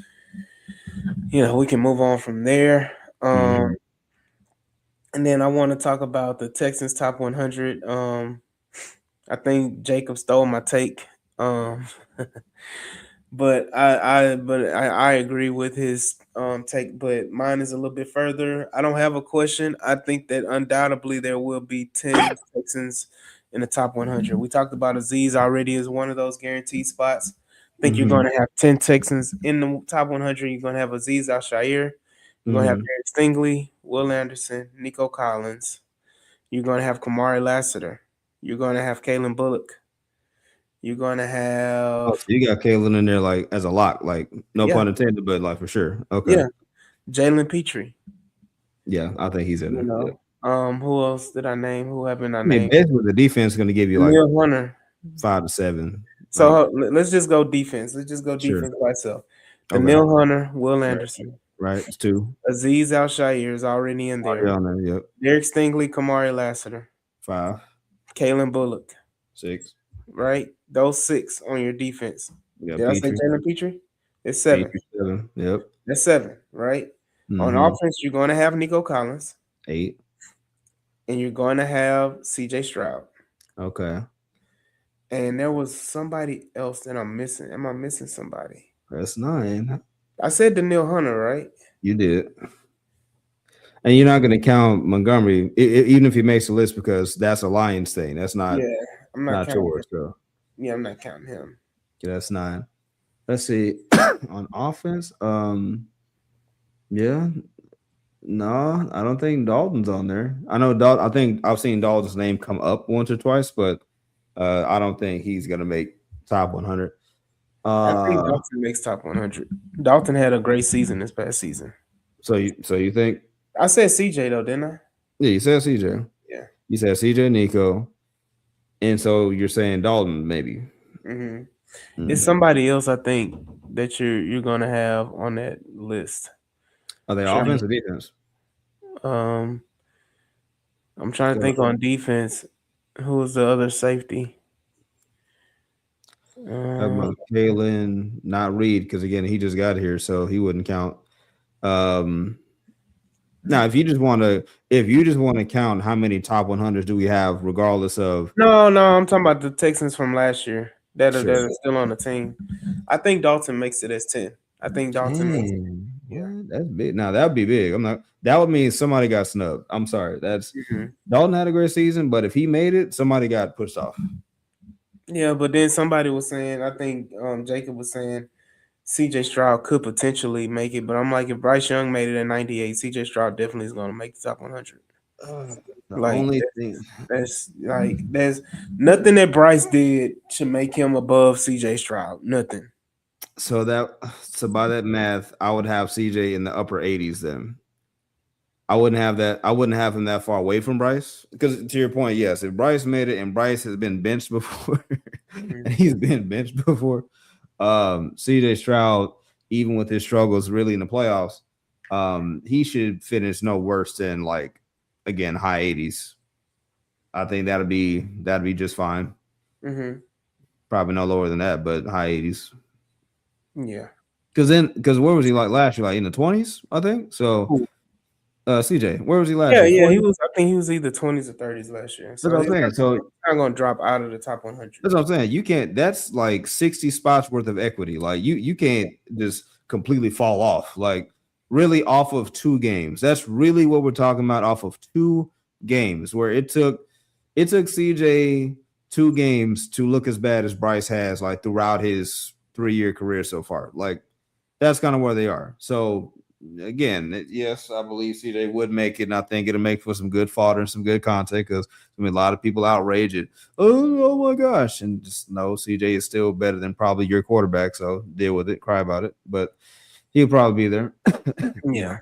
we can move on from there. Mm-hmm. And then I want to talk about the Texans top 100. I think Jacob stole my take. Um, but I agree with his take, but mine is a little bit further. I don't have a question. I think that undoubtedly there will be 10 Texans in the top 100. We talked about Aziz already as one of those guaranteed spots. I think you're Mm-hmm. going to have 10 Texans in the top 100. You're going to have Aziz Al-Shaair. You're going to have Mm-hmm. Derek Stingley, Will Anderson, Nico Collins. You're going to have Kamari Lassiter. You're going to have Kalen Bullock. You're going to Oh, have, so you got Kalen in there like as a lock, like no yeah, pun intended, but like for sure. Okay. yeah, Jalen Petrie. Yeah, I think he's in You there. Yeah. know, who else did I name? Who haven't I I mean, named? basically the defense is gonna give you like Neil Hunter. 5 to 7. So Like let's just go defense. Let's just go sure. defense by itself. The Okay. Neil Hunter, Will Right. Anderson, Right. It's 2. Aziz Al-Shaair is already in Already there. on there. Yep. Derek Stingley, Kamari Lassiter, 5, Kalen Bullock, 6. right? Those six on your defense. We got Did I say Petrie. Jalen Petrie? It's seven. Petrie 7. Yep. That's seven, right? On Mm-hmm. offense, you're going to have Nico Collins 8. and you're going to have CJ Stroud. Okay. And there was somebody else that I'm missing. Am I missing somebody? That's 9. I said Daniil Hunter, right? You did. And you're not gonna count Montgomery, even if he makes the list, because that's a Lions thing. That's not Yeah, I'm not counting him. yours. So Yeah, I'm not counting him. yeah, that's 9. Let's see. On offense, yeah. No, I don't think Dalton's on there. I know I think I've seen Dalton's name come up once or twice, but I don't think he's gonna make top 100. I think Dalton makes top 100. Dalton had a great season this past season. So you think I said CJ though, didn't I? Yeah, you said CJ. Yeah. You said CJ, Nico, and so you're saying Dalton maybe. Hmm. It's Mm. somebody else I think that you're gonna have on that list. Are they Trying, offense or defense? um, I'm trying to So, think on defense. Who was the other safety? Uh, Kalen, not Reed, because again he just got here, so he wouldn't count. Um, Now, if you just want to count how many top 100s do we have, regardless of no, I'm talking about the Texans from last year that sure. are still on the team. I think Dalton makes it as 10. I think Dalton makes it. Dang, Yeah. what? That's big. Now that would be big. I'm not. That would mean somebody got snubbed. I'm sorry. That's Hmm. Dalton had a great season, but if he made it, somebody got pushed off. Yeah, but then somebody was saying, I think Jacob was saying CJ Stroud could potentially make it, but I'm like, if Bryce Young made it at 98, CJ Stroud definitely is going to make the top 100. The Like, only thing, there's nothing that Bryce did to make him above CJ Stroud. Nothing. so by that math, I would have CJ in the upper 80s. Then I wouldn't have that. I wouldn't have him that far away from Bryce. Because to your point, yes, if Bryce made it and Bryce has been benched before, and Mhm. he's been benched before, CJ Stroud, even with his struggles really in the playoffs, he should finish no worse than like again high 80s. I think that'd be just fine. Mhm. Probably no lower than that, but high 80s. Yeah. Because where was he like last year? Like in the 20s, I think. So CJ, where was he last Yeah, year? yeah. He 40? was. I think he was either 20s or 30s last year. That's So what I'm he's saying. So not going to drop out of the top 100. that's what I'm saying. You can't. That's like 60 spots worth of equity. Like you can't just completely fall off. Like really off of 2 games. That's really what we're talking about. Off of 2 games, where it took CJ 2 games to look as bad as Bryce has like throughout his 3-year career so far. Like that's kind of where they are. So again, yes, I believe CJ would make it, and I think it'll make for some good fodder and some good content because a lot of people outrage it. Oh my gosh, and just know CJ is still better than probably your quarterback. So deal with it, cry about it, but he'll probably be there. Yeah.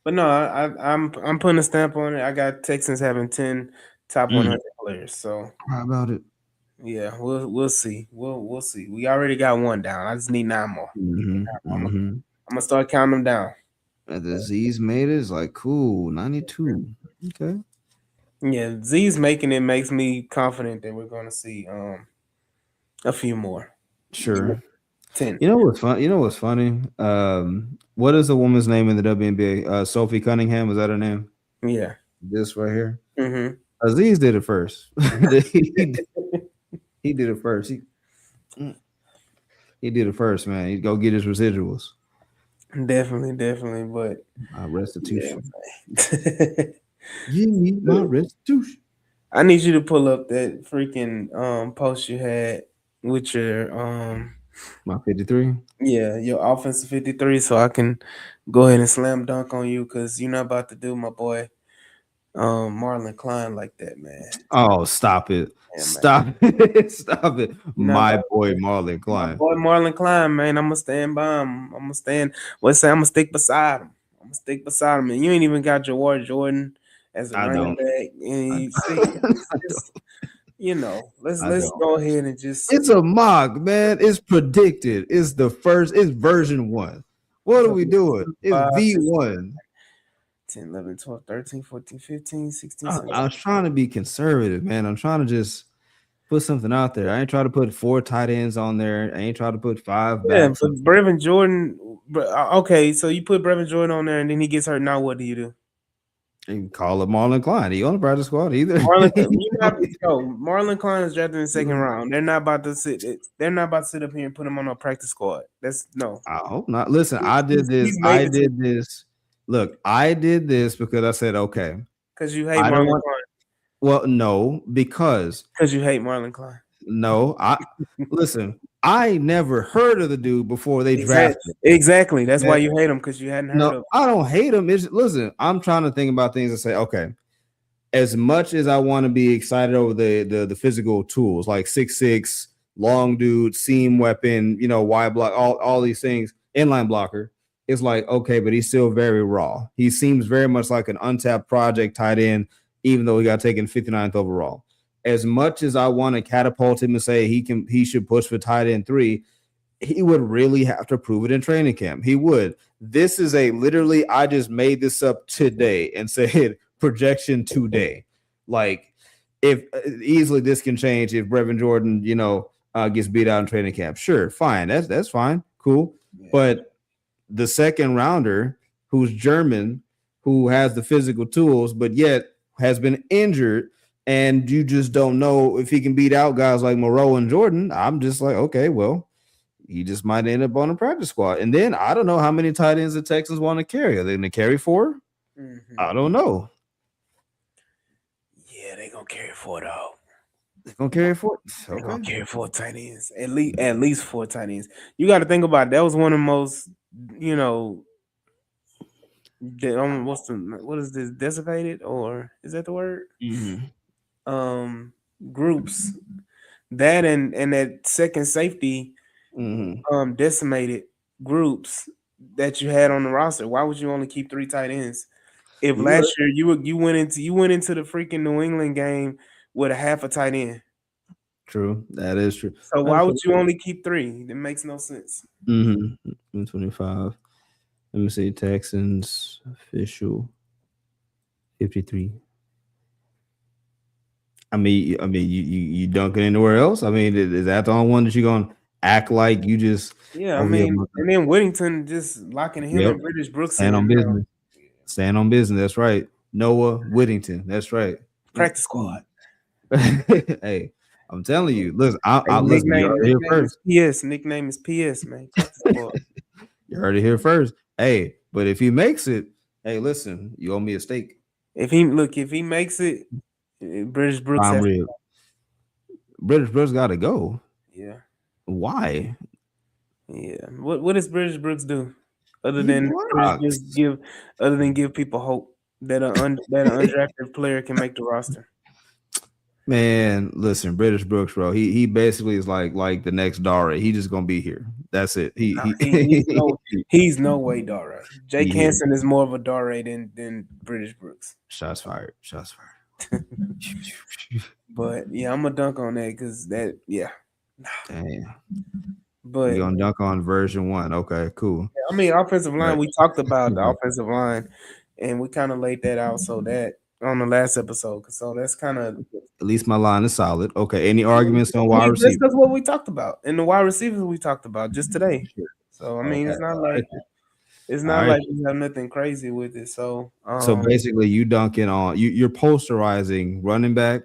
But no, I'm putting a stamp on it. I got Texans having 10 top 100 players. So Cry about it. yeah, we'll see. We'll see. We already got one down. I just need 9 more. I'm gonna start counting them down. And the Z's made it. It's like cool, 92. Okay, Yeah, Z's making it makes me confident that we're gonna see a few more. sure. 10. You know what's fun? You know what's funny? What is the woman's name in the WNBA? Sophie Cunningham, was that her name? Yeah. This right here. Mm-hmm. Aziz did it first. he did it first. He did it first, man. He'd go get his residuals. Definitely, but My yeah. restitution. Give me my restitution. I need you to pull up that freaking post you had with your My 53. your offensive 53 so I can go ahead and slam dunk on you because you're not about to do my boy Marlon Klein like that, man. Oh, stop it. Yeah, man. Stop it. Stop it. You're not My about boy Marlon my Klein. boy Marlon Klein, man. I'm gonna stand by him. I'm gonna stand. What's say? I'm gonna stick beside him. I'm gonna stick beside him. And you ain't even got Jawar Jordan as a I running don't. back. And I you see, don't. I let's don't. go ahead and just It's a mock, man. It's predicted. It's the first. It's version 1. What are we doing? It's 5, 6, V1. 10, 11, 12, 13, 14, 15, 16, I, 17. I was trying to be conservative, man. I'm trying to just put something out there. I ain't trying to put 4 tight ends on there. I ain't trying to put 5 Yeah, backs. but Brevin Jordan. Okay, so you put Brevin Jordan on there, and then he gets hurt. Now what do you do? And call up Marlon Klein. He on the practice squad either. Marlon Klein is drafted in the second round. They're not about to sit. They're not about to sit up here and put him on a practice squad. That's no. I hope not. Listen, I did this. He's made I the team did this. Look, I did this because I said, okay, because you hate I don't Marlon want. Klein. Well, no, because Because you hate Marlon Klein. no, I listen. I never heard of the dude before they drafted. Exactly. That's why you hate him because you hadn't heard of No, him. I don't hate him. Listen, I'm trying to think about things and say, okay, as much as I want to be excited over the physical tools like 6'6", long dude, seam weapon, wide block, all these things, inline blocker. it's like, okay, but he's still very raw. He seems very much like an untapped project tight end, even though he got taken 59th overall. As much as I want to catapult him and say he should push for tight end 3, he would really have to prove it in training camp. He would. This is a literally, I just made this up today and said projection today. Like, if easily this can change if Brevin Jordan, gets beat out in training camp. Sure, fine. That's fine. Cool. Yeah. But the second rounder, who's German, who has the physical tools, but yet has been injured, and you just don't know if he can beat out guys like Moreau and Jordan. I'm just like, okay, well, he just might end up on the practice squad. And then I don't know how many tight ends the Texans want to carry. Are they going to carry 4? Mm-hmm. I don't know. Yeah, they gonna carry 4 though. They're gonna carry 4. They're gonna carry 4 tight ends. At least 4 tight ends. You got to think about it. That was one of the most, what is this, decimated, or is that the word? Mm-hmm. Groups. That and that second safety, decimated groups that you had on the roster. Why would you only keep 3 tight ends? If last year you went into the freaking New England game with a half a tight end. True, that is true. So why would you only keep 3? It makes no sense. 125. Let me see. Texans official 53. I mean, you dunking anywhere else? I mean, is that the only one that you're gonna act like you just? Yeah, I mean, and then Whittington just locking him and British Brooks stand on business. Stand on business. That's right. Noah Whittington. That's right. Practice squad. Hey, I'm telling you. Listen, I'll listen. You heard it here first. PS nickname is PS, man. Practice squad. You heard it here first. Hey, but if he makes it, hey, listen, you owe me a steak. If he makes it, British Brooks. British Brooks got to go. Yeah. Why? Yeah. What does British Brooks do other than give people hope that an undrafted player can make the roster? Man, listen, British Brooks, bro. He basically is like the next Dare. He just gonna be here. That's it. He's no way Dare. Jake Hansen is more of a Dare than British Brooks. Shots fired. But yeah, I'm gonna dunk on that because that Damn. But you're gonna dunk on version 1. Okay, cool. I mean, offensive line, we talked about the offensive line, and we kind of laid that out so that on the last episode. So that's kind of, at least my line is solid. Okay. Any arguments on wide receivers? That's what we talked about. And the wide receivers we talked about just today. So I mean, it's not like we have nothing crazy with it. So basically, you dunking on you're posterizing running back.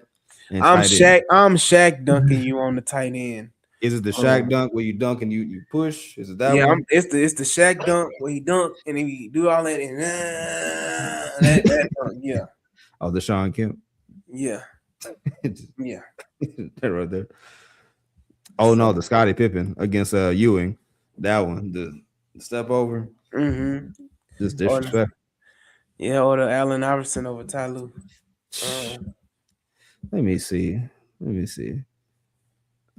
And I'm Shaq dunking you on the tight end. Is it the Shaq dunk where you dunk and you push? Is it that one? It's the Shaq dunk where he dunk and he do all that and that dunk, yeah. Oh, the Sean Kemp. Yeah. Yeah. That right there. Oh no, the Scottie Pippen against Ewing. That one, the step over. Mm-hmm. Just disrespect. Or the Allen Iverson over Ty Lue. Let me see.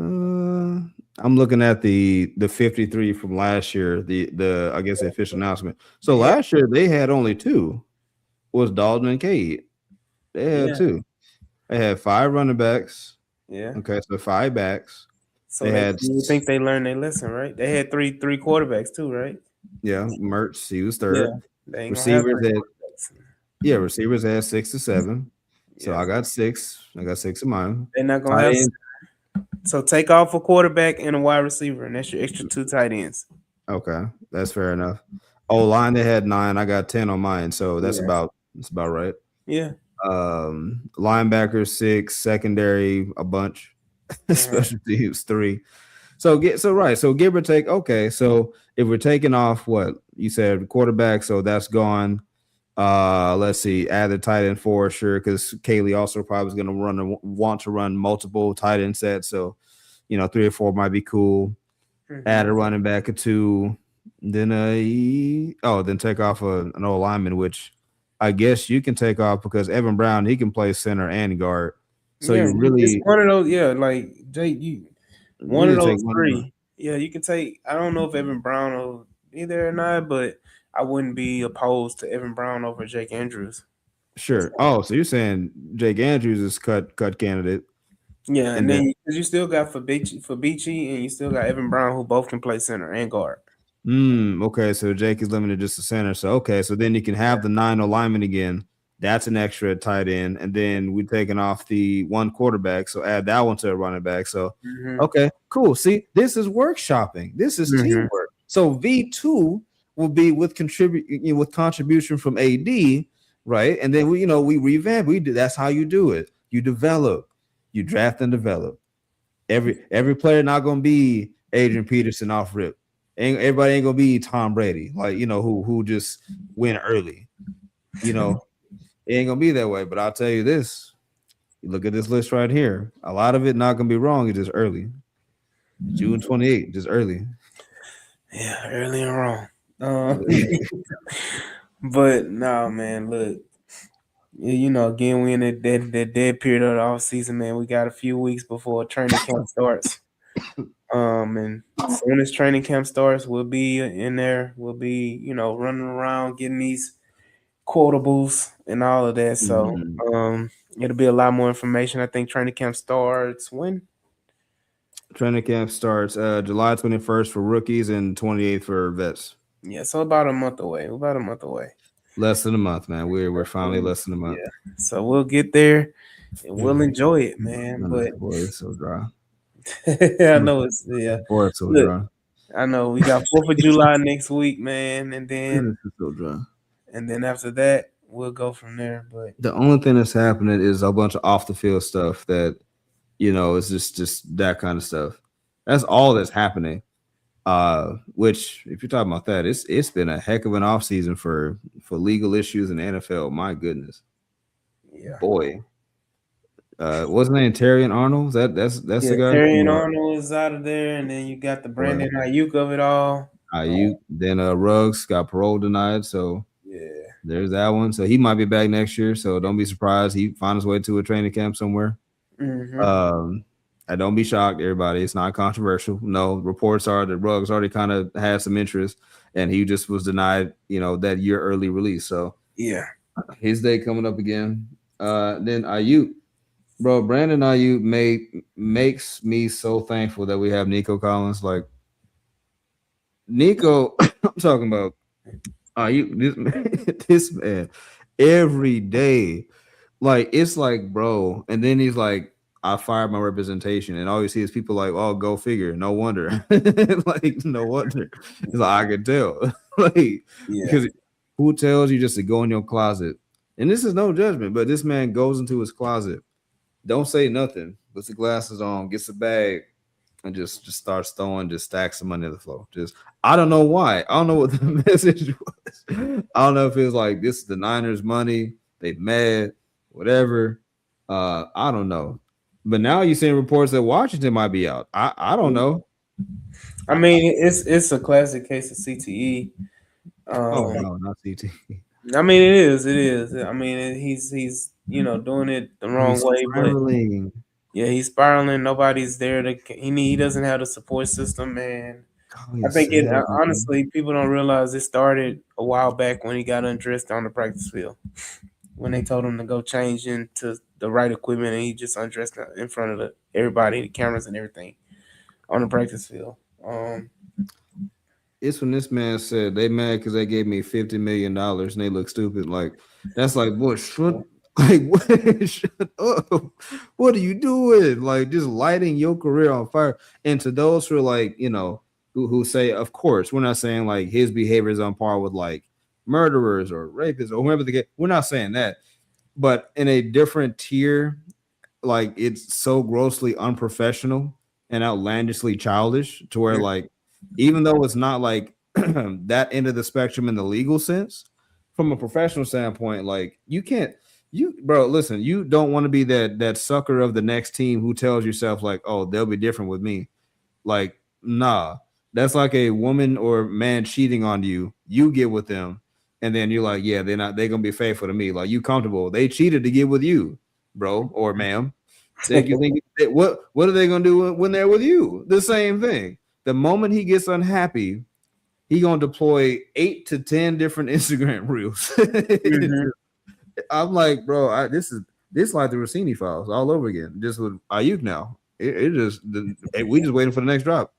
I'm looking at the 53 from last year. The I guess the official announcement. So last year they had only 2. Was Dalton and Cade. They had 2. They had 5 running backs. Yeah. Okay, so 5 backs. So you think they learned their lesson, right? They had three quarterbacks too, right? Yeah, Mertz, he was 3rd. Yeah, receivers had 6 to 7. So I got 6. I got 6 of mine. They're not gonna have. So take off a quarterback and a wide receiver, and that's your extra 2 tight ends. Okay, that's fair enough. Line they had 9. I got 10 on mine, so that's about right. Yeah. Linebackers 6, secondary a bunch, special teams 3. So give or take. Okay, so if we're taking off what you said quarterback, so that's gone. Let's see, add the tight end 4, sure, because Kaylee also probably is going to want to run multiple tight end sets. So, 3 or 4 might be cool. Mm-hmm. Add a running back or 2, then then take off an old lineman, which I guess you can take off because Evan Brown, he can play center and guard. So you really, it's one of those, like Jay, one of those 3. Yeah, you can take. I don't know if Evan Brown will be there or not, but I wouldn't be opposed to Evan Brown over Jake Andrews. Sure. Oh, so you're saying Jake Andrews is cut candidate, Yeah, and and then then because you still got Fabici, and you still got Evan Brown, who both can play center and guard. okay, so Jake is limited just to center. So okay, so then you can have the 9 alignment again. That's an extra tight end, and then we're taking off the one quarterback. So add that one to a running back. So Mm-hmm. okay, cool. See, this is workshopping. This is Mm-hmm. teamwork. So V2 will be with contribution from AD, right? And then we revamp. We do that's how you do it. You develop, you draft and develop. Every player not gonna be Adrian Peterson off rip. Everybody ain't gonna be Tom Brady, like who just win early. It ain't gonna be that way. But I'll tell you this: you look at this list right here. A lot of it not gonna be wrong. It's just early. June 28th, just early. Yeah, early and wrong. But nah, man, look. Again, we in that dead period of the off season, man. We got a few weeks before training camp starts. And as soon as training camp starts, we'll be in there. We'll be, running around getting these quotables and all of that. So, it'll be a lot more information. I think training camp starts when? Training camp starts July 21st for rookies and 28th for vets. Yeah, so about a month away. About a month away. Less than a month, man. We're finally less than a month. Yeah. So we'll get there and we'll enjoy it, man. But boy, it's so dry. I know it's Boy, it's so Look, dry. I know we got 4th of July next week, man, and then It's so dry. and then after that we'll go from there. But The only thing that's happening is a bunch of off the field stuff that it's just that kind of stuff. That's all that's happening. Which if you're talking about that, it's been a heck of an off season for legal issues in the NFL. My goodness. yeah, Boy. Wasn't that Terrian Arnold? That's the guy. Terrian Arnold is out of there, and then you got the Brandon Ayuk of it all. Ayuk, then Ruggs got parole denied, so Yeah, there's that one. So he might be back next year. So don't be surprised he find his way to a training camp somewhere. Don't be shocked, everybody. It's not controversial. No, reports are that Ruggs already kind of had some interest, and he just was denied, that year early release. So yeah, his day coming up again. Then Ayuk, bro, Brandon Ayuk makes me so thankful that we have Nico Collins. Like Nico, I'm talking about Ayuk. This man, every day, like it's like, bro, and then he's like, I fired my representation, and all you see is people like, oh, go figure. No wonder. Like, no wonder. It's like, I can tell. Because who tells you just to go in your closet? And this is no judgment, but this man goes into his closet, don't say nothing, puts the glasses on, gets a bag, and just starts throwing just stacks of money on the floor. Just I don't know why. I don't know what the message was. I don't know if it's like this is the Niners' money, they mad, whatever. I don't know. But now you're seeing reports that Washington might be out. I don't know. I mean, it's a classic case of CTE. Oh no, not CTE. I mean, it is. I mean, he's doing it the wrong way, spiraling. But yeah, he's spiraling. Nobody's there to. He doesn't have the support system, man. I think honestly, people don't realize it started a while back when he got undressed on the practice field. When they told him to go change into the right equipment, and he just undressed in front of everybody, the cameras and everything on the practice field. It's when this man said they mad because they gave me $50 million and they look stupid. Like that's like, boy, shut up. What are you doing? Like just lighting your career on fire. And to those who are like, who say, of course, we're not saying like his behavior is on par with like murderers or rapists or whoever they get. We're not saying that, but in a different tier, like it's so grossly unprofessional and outlandishly childish to where like, even though it's not like that end of the spectrum in the legal sense, from a professional standpoint, like listen, you don't want to be that sucker of the next team who tells yourself like, oh, they'll be different with me. Like, nah, that's like a woman or man cheating on you. You get with them, and then you're like, yeah, they're gonna be faithful to me. Like, you comfortable? They cheated to get with you, bro or ma'am. What are they gonna do when they're with you? The same thing. The moment he gets unhappy, he gonna deploy 8 to 10 different Instagram reels. Mhm. I'm like, bro, this like the Rossini files all over again, just with Ayuk now. It just we just waiting for the next drop,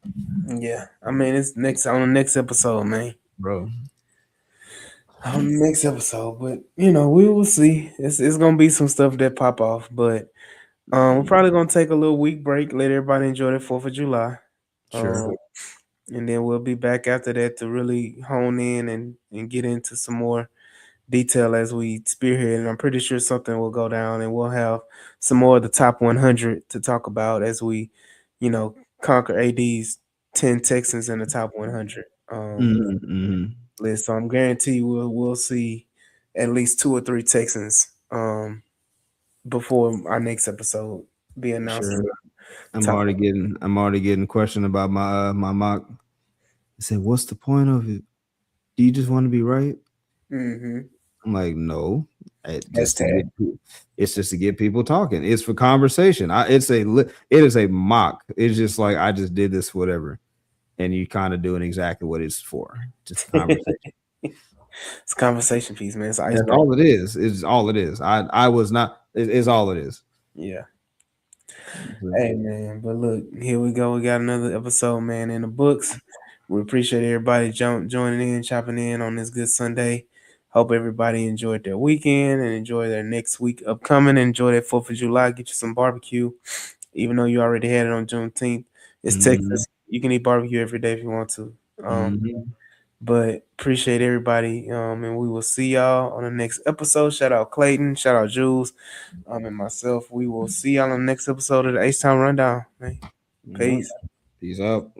Yeah, I mean it's next on the next episode, man. bro. On the next episode, but you know we will see. It's gonna be some stuff that pop off, but we're probably gonna take a little week break, let everybody enjoy the 4th of July, Sure. and then we'll be back after that to really hone in and get into some more detail as we spearhead. And I'm pretty sure something will go down, and we'll have some more of the top 100 to talk about as we, you know, conquer AD's 10 Texans in the top 100 list. So I'm guaranteed we'll see at least 2 or 3 Texans before our next episode be announced. Sure. Top. I'm already getting questioned about my mock. I said, what's the point of it? Do you just want to be right? Mm-hmm. I'm like, no, just to Hashtag. it's just to get people talking. It's for conversation. It is a mock. It's just like I just did this, whatever, and you kind of doing exactly what it's for, just a conversation. It's a conversation piece, man. It's That's icebreaker. all it is. It's all it is. I was not. It's all it is. Yeah. Hey man, but look, here we go. We got another episode, man, in the books. We appreciate everybody joining in, chopping in on this good Sunday. Hope everybody enjoyed their weekend and enjoy their next week upcoming. Enjoy that 4th of July. Get you some barbecue, even though you already had it on Juneteenth. It's Texas. You can eat barbecue every day if you want to. But appreciate everybody, and we will see y'all on the next episode. Shout out Clayton, shout out Jules, and myself. We will see y'all on the next episode of the H Town Rundown. Man. Peace. Peace out.